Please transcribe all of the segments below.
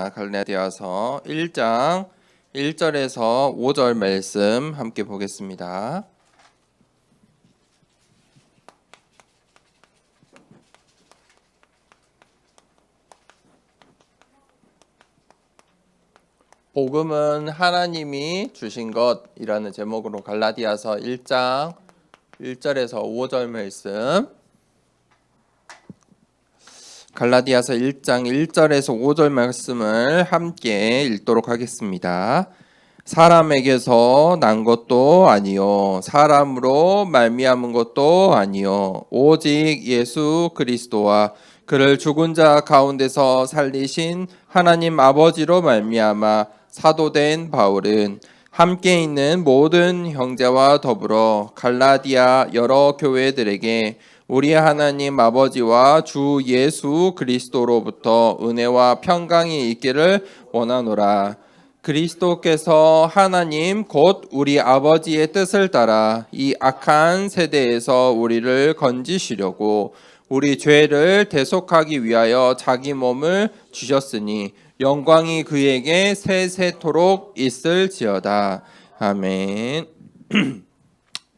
하겠습니다. 갈라디아서 1장 1절에서 5절 말씀 함께 보겠습니다. 복음은 하나님이 주신 것이라는 제목으로 갈라디아서 1장 1절에서 5절 말씀, 갈라디아서 1장 1절에서 5절 말씀을 함께 읽도록 하겠습니다. 사람에게서 난 것도 아니요 사람으로 말미암은 것도 아니요 오직 예수 그리스도와 그를 죽은 자 가운데서 살리신 하나님 아버지로 말미암아 사도된 바울은 함께 있는 모든 형제와 더불어 갈라디아 여러 교회들에게 우리 하나님 아버지와 주 예수 그리스도로부터 은혜와 평강이 있기를 원하노라. 그리스도께서 하나님 곧 우리 아버지의 뜻을 따라 이 악한 세대에서 우리를 건지시려고 우리 죄를 대속하기 위하여 자기 몸을 주셨으니 영광이 그에게 세세토록 있을지어다. 아멘.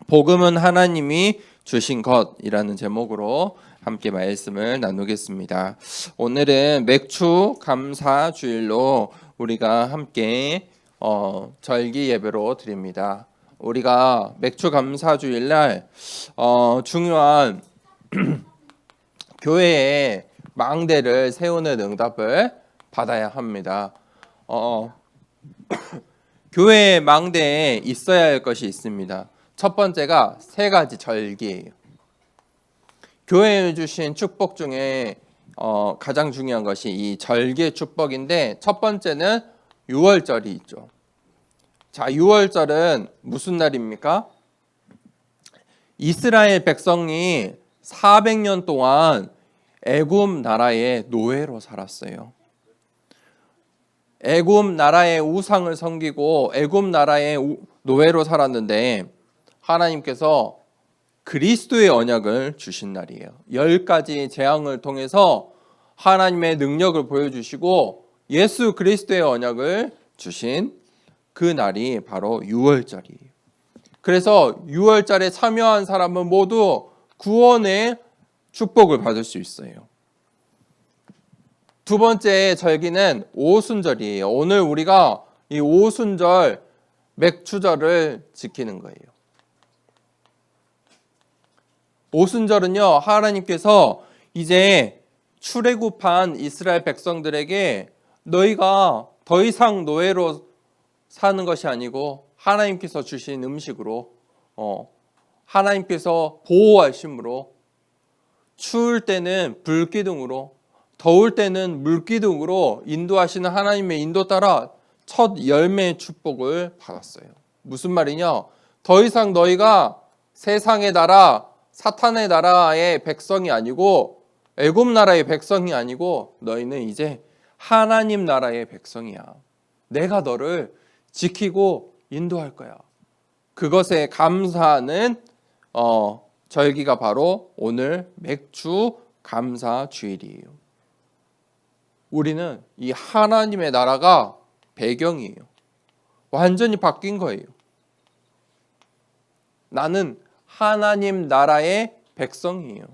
복음은 하나님이 주신 것이라는 제목으로 함께 말씀을 나누겠습니다. 오늘은 맥주 감사 주일로 우리가 함께 절기 예배로 드립니다. 우리가 맥주 감사 주일날 중요한 교회에 망대를 세우는 응답을 받아야 합니다. 교회의 망대에 있어야 할 것이 있습니다. 첫 번째가 세 가지 절기예요. 교회에 주신 축복 중에 가장 중요한 것이 이 절기의 축복인데, 첫 번째는 유월절이 있죠. 자, 유월절은 무슨 날입니까? 이스라엘 백성이 400년 동안 애굽 나라의 노예로 살았어요. 애굽 나라의 우상을 섬기고 애굽 나라의 노예로 살았는데, 하나님께서 그리스도의 언약을 주신 날이에요. 10가지 재앙을 통해서 하나님의 능력을 보여주시고 예수 그리스도의 언약을 주신 그 날이 바로 유월절이에요. 그래서 유월절에 참여한 사람은 모두 구원의 축복을 받을 수 있어요. 두 번째 절기는 오순절이에요. 오늘 우리가 이 오순절 맥주절을 지키는 거예요. 오순절은요, 하나님께서 이제 출애굽한 이스라엘 백성들에게 너희가 더 이상 노예로 사는 것이 아니고 하나님께서 주신 음식으로, 하나님께서 보호하심으로, 추울 때는 불기둥으로, 더울 때는 물기둥으로 인도하시는 하나님의 인도 따라 첫 열매의 축복을 받았어요. 무슨 말이냐? 더 이상 너희가 세상의 나라, 사탄의 나라의 백성이 아니고 애굽 나라의 백성이 아니고 너희는 이제 하나님 나라의 백성이야. 내가 너를 지키고 인도할 거야. 그것에 감사하는 절기가 바로 오늘 맥주 감사 주일이에요. 우리는 이 하나님의 나라가 배경이에요. 완전히 바뀐 거예요. 나는 하나님 나라의 백성이에요.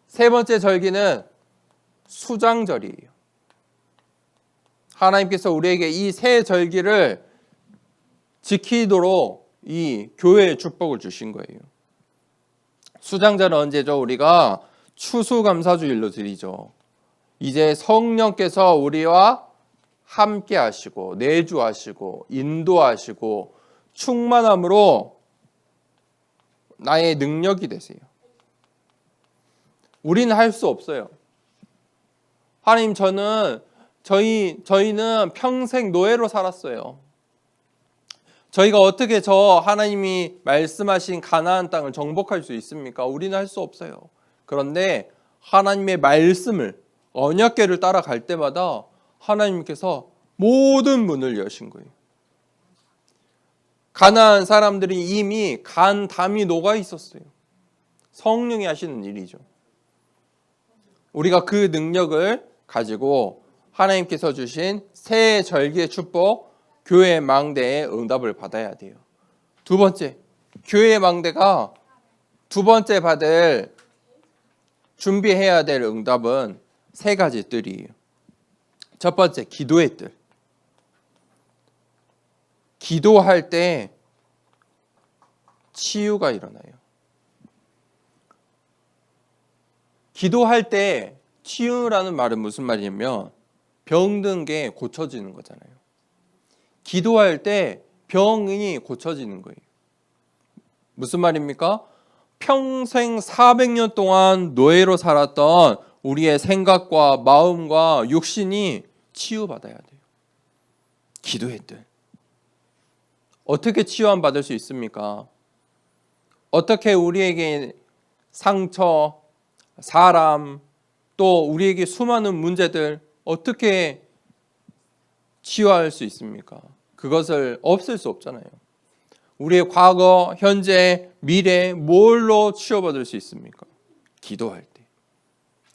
세 번째 절기는 수장절이에요. 하나님께서 우리에게 이 세 절기를 지키도록 이 교회의 축복을 주신 거예요. 수장절은 언제죠? 우리가 추수감사주일로 드리죠. 이제 성령께서 우리와 함께 하시고 내주하시고 인도하시고 충만함으로 나의 능력이 되세요. 우리는 할 수 없어요. 하나님, 저희는 평생 노예로 살았어요. 저희가 어떻게 저 하나님이 말씀하신 가나안 땅을 정복할 수 있습니까? 우리는 할 수 없어요. 그런데 하나님의 말씀을, 언약궤를 따라갈 때마다 하나님께서 모든 문을 여신 거예요. 가나안 사람들이 이미 간 담이 녹아 있었어요. 성령이 하시는 일이죠. 우리가 그 능력을 가지고 하나님께서 주신 새 절기의 축복, 교회 망대의 응답을 받아야 돼요. 두 번째, 교회 망대가 두 번째 받을 준비해야 될 응답은 세 가지 뜰이에요. 첫 번째, 기도의 뜰. 기도할 때 치유가 일어나요. 기도할 때 치유라는 말은 무슨 말이냐면 병든 게 고쳐지는 거잖아요. 기도할 때 병이 고쳐지는 거예요. 무슨 말입니까? 평생 400년 동안 노예로 살았던 우리의 생각과 마음과 육신이 치유받아야 돼요. 기도의 뜰. 어떻게 치유함 받을 수 있습니까? 어떻게 우리에게 상처, 사람, 또 우리에게 수많은 문제들 어떻게 치유할 수 있습니까? 그것을 없앨 수 없잖아요. 우리의 과거, 현재, 미래 뭘로 치유받을 수 있습니까? 기도할 때.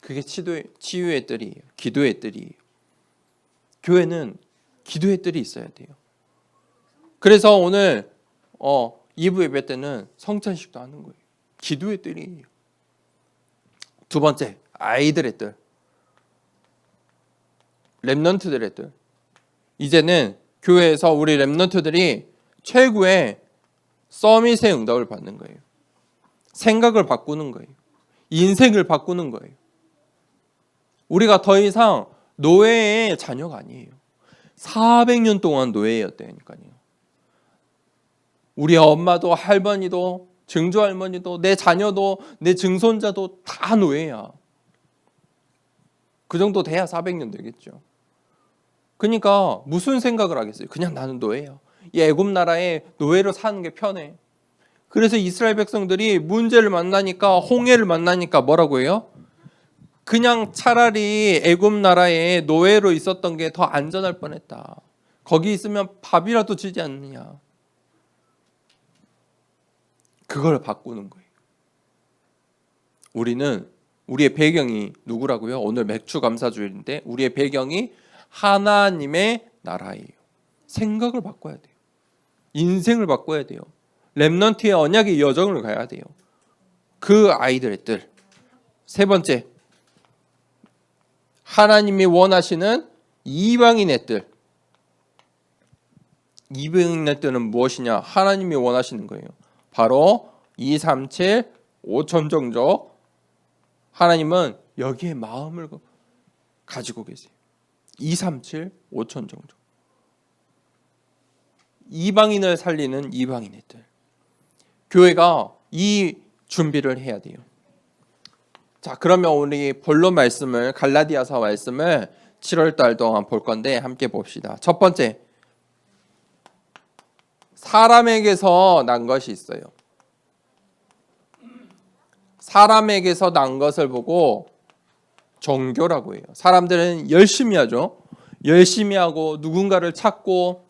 그게 치유의 뜰이에요. 기도의 뜰이에요. 교회는 기도의 뜰이 있어야 돼요. 그래서 오늘 2부 예배 때는 성찬식도 하는 거예요. 기도의 뜰이에요. 두 번째, 아이들의 뜰. 렘넌트들의 뜰. 이제는 교회에서 우리 렘넌트들이 최고의 서밋의 응답을 받는 거예요. 생각을 바꾸는 거예요. 인생을 바꾸는 거예요. 우리가 더 이상 노예의 자녀가 아니에요. 400년 동안 노예였다니까요. 우리 엄마도 할머니도 증조할머니도 내 자녀도 내 증손자도 다 노예야. 그 정도 돼야 400년 되겠죠. 그러니까 무슨 생각을 하겠어요? 그냥 나는 노예야. 이 애굽 나라에 노예로 사는 게 편해. 그래서 이스라엘 백성들이 문제를 만나니까 홍해를 만나니까 뭐라고 해요? 그냥 차라리 애굽 나라에 노예로 있었던 게 더 안전할 뻔했다. 거기 있으면 밥이라도 주지 않느냐. 그걸 바꾸는 거예요. 우리는 우리의 배경이 누구라고요? 오늘 맥주 감사주일인데 우리의 배경이 하나님의 나라예요. 생각을 바꿔야 돼요. 인생을 바꿔야 돼요. 렘넌트의 언약의 여정을 가야 돼요. 그 아이들의 뜰. 세 번째, 하나님이 원하시는 이방인의 뜰. 이방인의 뜰은 무엇이냐? 하나님이 원하시는 거예요. 바로 237 5천 종족. 하나님은 여기에 마음을 가지고 계세요. 237 5천 종족. 이방인을 살리는 이방인의 뜰. 교회가 이 준비를 해야 돼요. 자, 그러면 우리 본론 말씀을 갈라디아서 말씀을 7월 달 동안 볼 건데 함께 봅시다. 첫 번째, 사람에게서 난 것이 있어요. 사람에게서 난 것을 보고 종교라고 해요. 사람들은 열심히 하죠. 열심히 하고 누군가를 찾고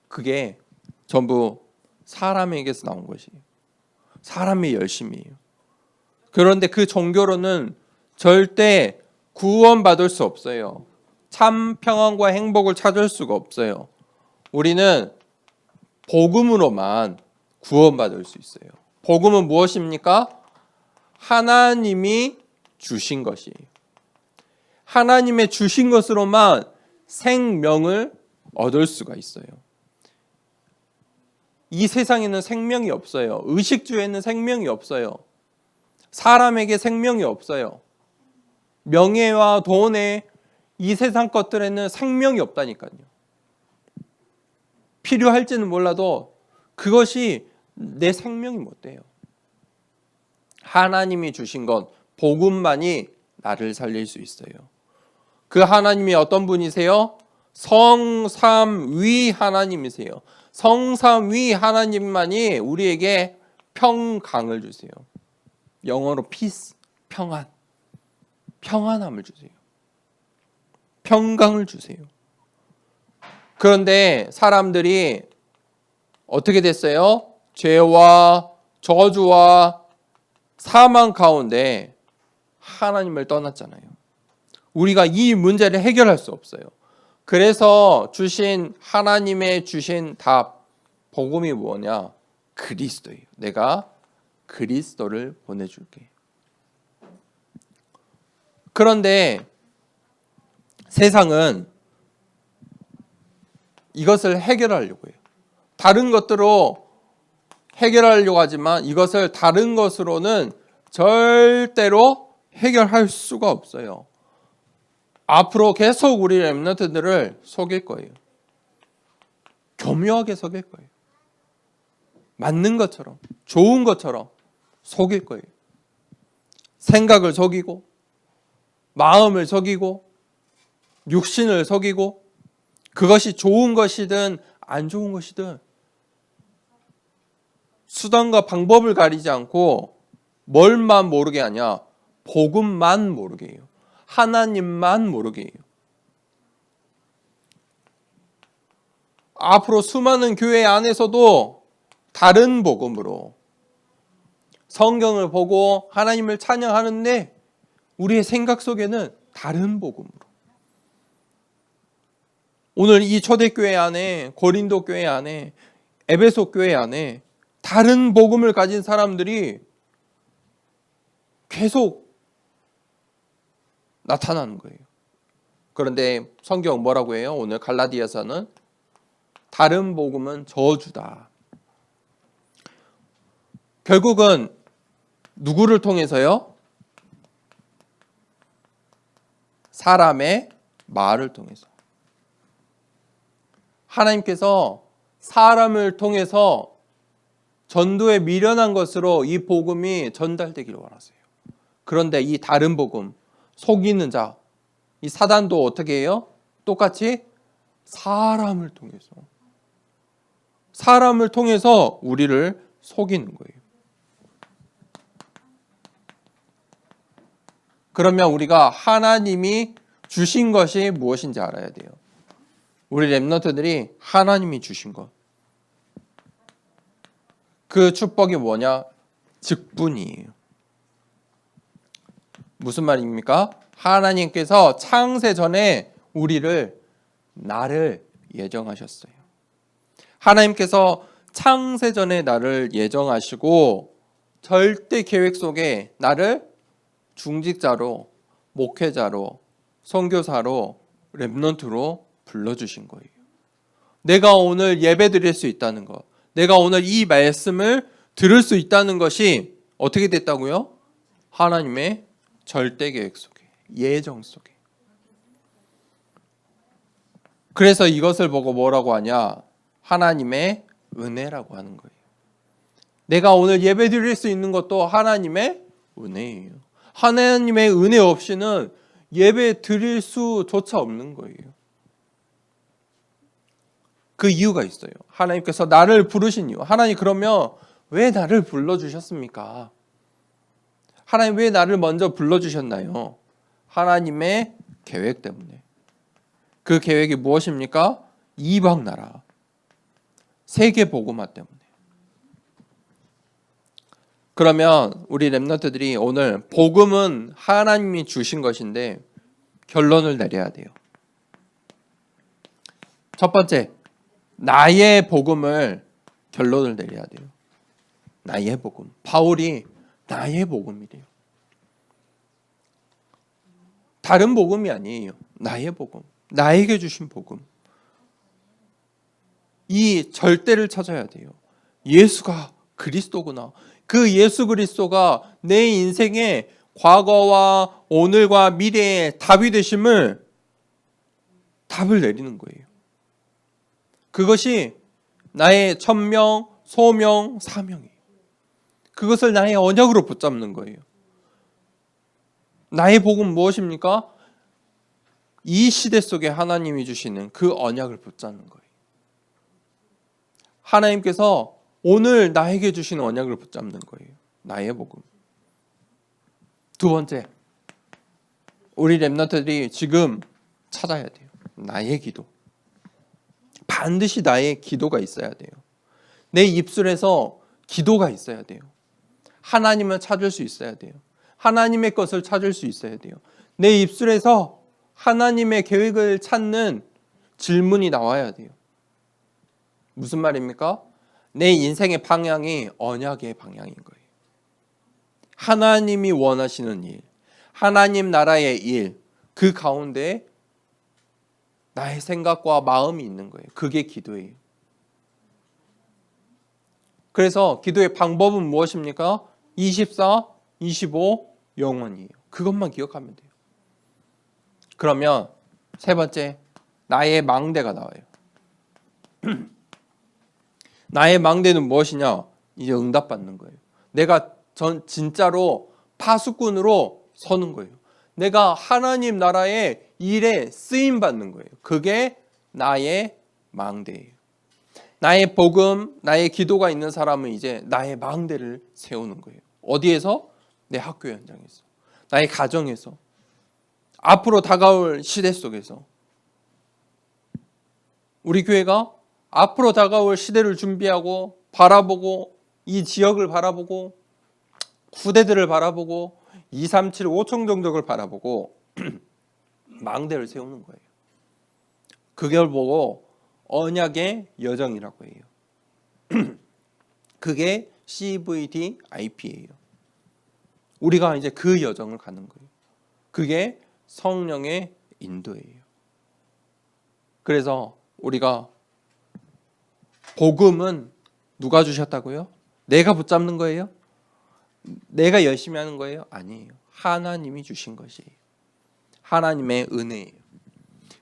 그게 전부 사람에게서 나온 것이에요. 사람의 열심이에요. 그런데 그 종교로는 절대 구원받을 수 없어요. 참 평안과 행복을 찾을 수가 없어요. 우리는 복음으로만 구원받을 수 있어요. 복음은 무엇입니까? 하나님이 주신 것이에요. 하나님의 주신 것으로만 생명을 얻을 수가 있어요. 이 세상에는 생명이 없어요. 의식주에는 생명이 없어요. 사람에게 생명이 없어요. 명예와 돈에 이 세상 것들에는 생명이 없다니까요. 필요할지는 몰라도 그것이 내 생명이 못 돼요. 하나님이 주신 것, 복음만이 나를 살릴 수 있어요. 그 하나님이 어떤 분이세요? 성삼위 하나님이세요. 성삼위 하나님만이 우리에게 평강을 주세요. 영어로 peace, 평안. 평안함을 주세요. 평강을 주세요. 그런데 사람들이 어떻게 됐어요? 죄와 저주와 사망 가운데 하나님을 떠났잖아요. 우리가 이 문제를 해결할 수 없어요. 그래서 주신 하나님의 주신 답, 복음이 뭐냐? 그리스도예요. 내가 그리스도를 보내줄게. 그런데 세상은 이것을 해결하려고 해요. 다른 것들로 해결하려고 하지만 이것을 다른 것으로는 절대로 해결할 수가 없어요. 앞으로 계속 우리 렘넌트들을 속일 거예요. 교묘하게 속일 거예요. 맞는 것처럼, 좋은 것처럼 속일 거예요. 생각을 속이고, 마음을 속이고, 육신을 속이고, 그것이 좋은 것이든 안 좋은 것이든 수단과 방법을 가리지 않고 뭘만 모르게 하냐? 복음만 모르게 해요. 하나님만 모르게 해요. 앞으로 수많은 교회 안에서도 다른 복음으로 성경을 보고 하나님을 찬양하는데 우리의 생각 속에는 다른 복음으로. 오늘 이 초대교회 안에, 고린도 교회 안에, 에베소 교회 안에 다른 복음을 가진 사람들이 계속 나타나는 거예요. 그런데 성경 뭐라고 해요? 오늘 갈라디아서는 다른 복음은 저주다. 결국은 누구를 통해서요? 사람의 말을 통해서. 하나님께서 사람을 통해서 전도에 미련한 것으로 이 복음이 전달되기를 원하세요. 그런데 이 다른 복음, 속이는 자, 이 사단도 어떻게 해요? 똑같이 사람을 통해서 우리를 속이는 거예요. 그러면 우리가 하나님이 주신 것이 무엇인지 알아야 돼요. 우리 렘넌트들이 하나님이 주신 것. 그 축복이 뭐냐? 직분이에요. 무슨 말입니까? 하나님께서 창세 전에 나를 예정하셨어요. 하나님께서 창세 전에 나를 예정하시고 절대 계획 속에 나를 중직자로, 목회자로, 선교사로, 렘넌트로 불러주신 거예요. 내가 오늘 예배 드릴 수 있다는 것, 내가 오늘 이 말씀을 들을 수 있다는 것이 어떻게 됐다고요? 하나님의 절대 계획 속에, 예정 속에. 그래서 이것을 보고 뭐라고 하냐? 하나님의 은혜라고 하는 거예요. 내가 오늘 예배 드릴 수 있는 것도 하나님의 은혜예요. 하나님의 은혜 없이는 예배 드릴 수조차 없는 거예요. 그 이유가 있어요. 하나님께서 나를 부르신 이유. 하나님 그러면 왜 나를 불러주셨습니까? 하나님 왜 나를 먼저 불러주셨나요? 하나님의 계획 때문에. 그 계획이 무엇입니까? 이방 나라, 세계 복음화 때문에. 그러면 우리 렘넌트들이 오늘 복음은 하나님이 주신 것인데 결론을 내려야 돼요. 첫 번째, 나의 복음을 결론을 내려야 돼요. 나의 복음. 바울이 나의 복음이래요. 다른 복음이 아니에요. 나의 복음. 나에게 주신 복음. 이 절대를 찾아야 돼요. 예수가 그리스도구나. 그 예수 그리스도가 내 인생의 과거와 오늘과 미래의 답이 되심을 답을 내리는 거예요. 그것이 나의 천명, 소명, 사명이에요. 그것을 나의 언약으로 붙잡는 거예요. 나의 복음 무엇입니까? 이 시대 속에 하나님이 주시는 그 언약을 붙잡는 거예요. 하나님께서 오늘 나에게 주시는 언약을 붙잡는 거예요. 나의 복음. 두 번째, 우리 렘넌트들이 지금 찾아야 돼요. 나의 기도. 반드시 나의 기도가 있어야 돼요. 내 입술에서 기도가 있어야 돼요. 하나님을 찾을 수 있어야 돼요. 하나님의 것을 찾을 수 있어야 돼요. 내 입술에서 하나님의 계획을 찾는 질문이 나와야 돼요. 무슨 말입니까? 내 인생의 방향이 언약의 방향인 거예요. 하나님이 원하시는 일, 하나님 나라의 일, 그 가운데 나의 생각과 마음이 있는 거예요. 그게 기도예요. 그래서 기도의 방법은 무엇입니까? 24, 25, 영원이에요. 그것만 기억하면 돼요. 그러면 세 번째, 나의 망대가 나와요. 나의 망대는 무엇이냐? 이제 응답받는 거예요. 내가 진짜로 파수꾼으로 서는 거예요. 내가 하나님 나라의 일에 쓰임 받는 거예요. 그게 나의 망대예요. 나의 복음, 나의 기도가 있는 사람은 이제 나의 망대를 세우는 거예요. 어디에서? 내 학교 현장에서, 나의 가정에서, 앞으로 다가올 시대 속에서. 우리 교회가 앞으로 다가올 시대를 준비하고 바라보고 이 지역을 바라보고 후대들을 바라보고 237, 5청 정적을 바라보고 망대를 세우는 거예요. 그걸 보고 언약의 여정이라고 해요. 그게 CVDIP예요. 우리가 이제 그 여정을 가는 거예요. 그게 성령의 인도예요. 그래서 우리가 복음은 누가 주셨다고요? 내가 붙잡는 거예요? 내가 열심히 하는 거예요? 아니에요. 하나님이 주신 것이에요. 하나님의 은혜예요.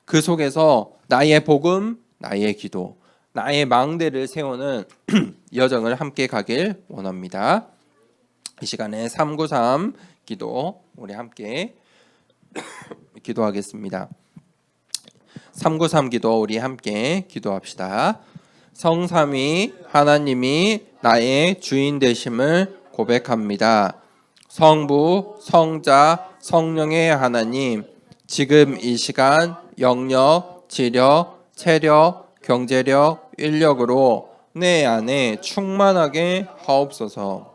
그 속에서 나의 복음, 나의 기도, 나의 망대를 세우는 여정을 함께 가길 원합니다. 이 시간에 393 기도 우리 함께 기도하겠습니다. 393 기도 우리 함께 기도합시다. 성삼위 하나님이 나의 주인 되심을 고백합니다. 성부, 성자, 성령의 하나님, 지금 이 시간 영력, 지력, 체력, 경제력, 인력으로 내 안에 충만하게 하옵소서.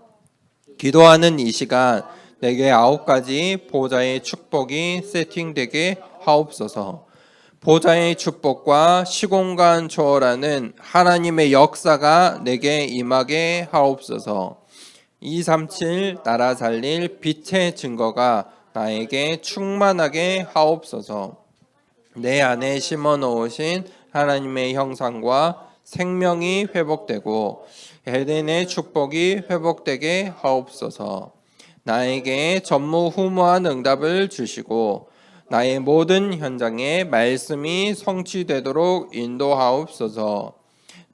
기도하는 이 시간 내게 9가지 보좌의 축복이 세팅되게 하옵소서. 보좌의 축복과 시공간 초월하는 하나님의 역사가 내게 임하게 하옵소서. 237 나라 살릴 빛의 증거가 나에게 충만하게 하옵소서. 내 안에 심어 놓으신 하나님의 형상과 생명이 회복되고 에덴의 축복이 회복되게 하옵소서. 나에게 전무후무한 응답을 주시고 나의 모든 현장에 말씀이 성취되도록 인도하옵소서.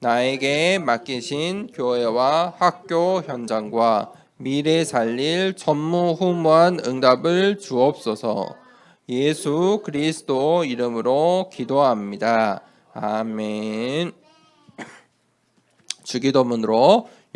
나에게 맡기신 교회와 학교 현장과 미래 살릴 전무후무한 응답을 주옵소서. 예수 그리스도 이름으로 기도합니다. 아멘. 주기도문으로